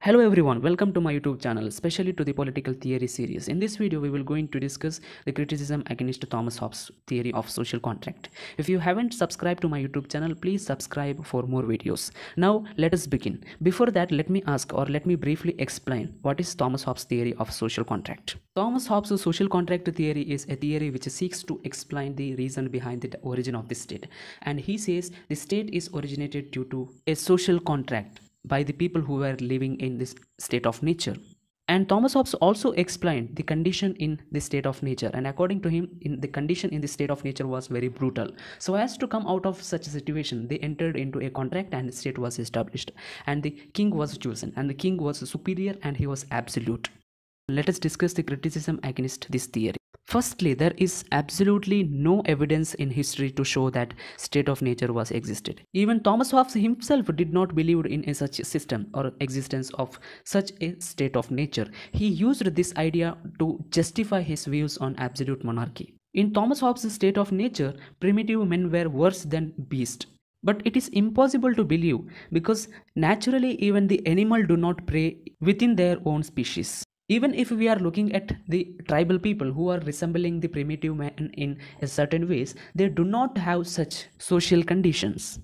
Hello everyone, welcome to my YouTube channel, especially to the political theory series. In this video, we will going to discuss the criticism against Thomas Hobbes' theory of social contract. If you haven't subscribed to my YouTube channel, please subscribe for more videos. Now, let us begin. Before that, let me briefly explain what is Thomas Hobbes' theory of social contract. Thomas Hobbes' social contract theory is a theory which seeks to explain the reason behind the origin of the state. And he says the state is originated due to a social contract by the people who were living in this state of nature. And Thomas Hobbes also explained the condition in the state of nature, and according to him, the condition in the state of nature was very brutal. So as to come out of such a situation, they entered into a contract and the state was established, and the king was chosen, and the king was superior and he was absolute. Let us discuss the criticism against this theory. Firstly, there is absolutely no evidence in history to show that state of nature was existed. Even Thomas Hobbes himself did not believe in such a system or existence of such a state of nature. He used this idea to justify his views on absolute monarchy. In Thomas Hobbes' state of nature, primitive men were worse than beasts. But it is impossible to believe because naturally even the animal do not prey within their own species. Even if we are looking at the tribal people who are resembling the primitive man in a certain ways, they do not have such social conditions.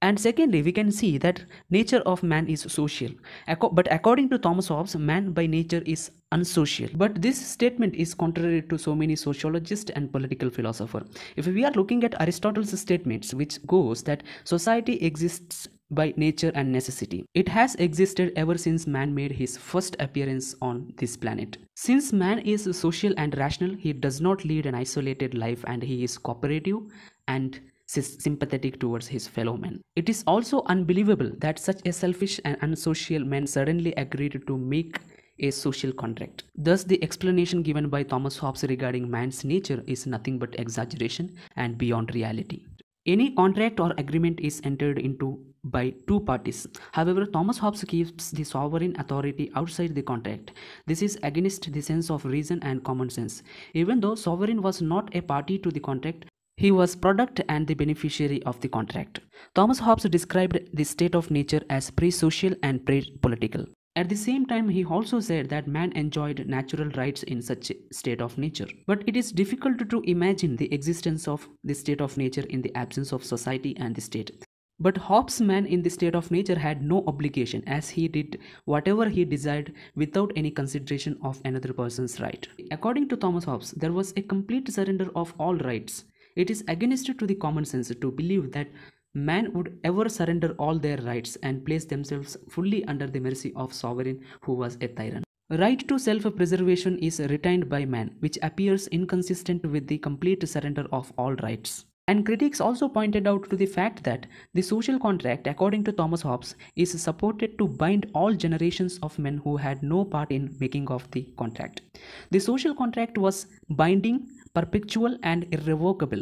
And secondly, we can see that nature of man is social. But according to Thomas Hobbes, man by nature is unsocial. But this statement is contrary to so many sociologists and political philosophers. If we are looking at Aristotle's statements, which goes that society exists by nature and necessity. It has existed ever since man made his first appearance on this planet. Since man is social and rational, he does not lead an isolated life and he is cooperative and sympathetic towards his fellow men. It is also unbelievable that such a selfish and unsocial man suddenly agreed to make a social contract. Thus, the explanation given by Thomas Hobbes regarding man's nature is nothing but exaggeration and beyond reality. Any contract or agreement is entered into by two parties. However, Thomas Hobbes keeps the sovereign authority outside the contract. This is against the sense of reason and common sense. Even though sovereign was not a party to the contract, he was product and the beneficiary of the contract. Thomas Hobbes described the state of nature as pre-social and pre-political. At the same time, he also said that man enjoyed natural rights in such a state of nature. But it is difficult to imagine the existence of the state of nature in the absence of society and the state. But Hobbes' man in the state of nature had no obligation, as he did whatever he desired without any consideration of another person's right. According to Thomas Hobbes, there was a complete surrender of all rights. It is against to the common sense to believe that man would ever surrender all their rights and place themselves fully under the mercy of sovereign who was a tyrant. Right to self-preservation is retained by man, which appears inconsistent with the complete surrender of all rights. And critics also pointed out to the fact that the social contract, according to Thomas Hobbes, is supported to bind all generations of men who had no part in making of the contract. The social contract was binding, perpetual and irrevocable.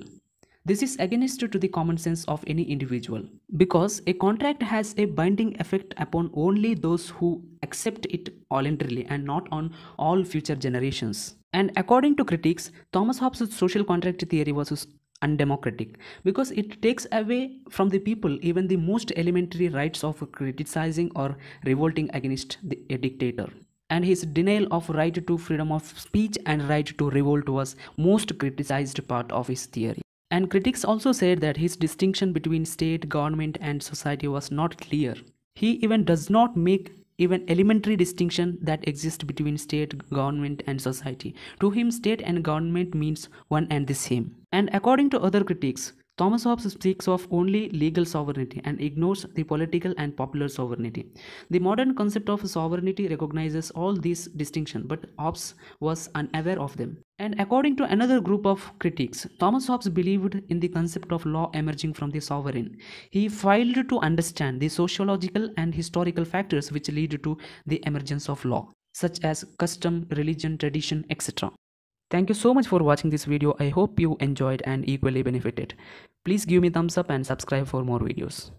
This is against to the common sense of any individual, because a contract has a binding effect upon only those who accept it voluntarily and not on all future generations. And according to critics, Thomas Hobbes' social contract theory was undemocratic because it takes away from the people even the most elementary rights of criticizing or revolting against a dictator. And his denial of right to freedom of speech and right to revolt was most criticized part of his theory. And critics also said that his distinction between state, government and society was not clear. He even does not make even elementary distinction that exists between state, government and society. To him, state and government means one and the same. And according to other critics, Thomas Hobbes speaks of only legal sovereignty and ignores the political and popular sovereignty. The modern concept of sovereignty recognizes all these distinctions, but Hobbes was unaware of them. And according to another group of critics, Thomas Hobbes believed in the concept of law emerging from the sovereign. He failed to understand the sociological and historical factors which lead to the emergence of law, such as custom, religion, tradition, etc. Thank you so much for watching this video. I hope you enjoyed and equally benefited. Please give me thumbs up and subscribe for more videos.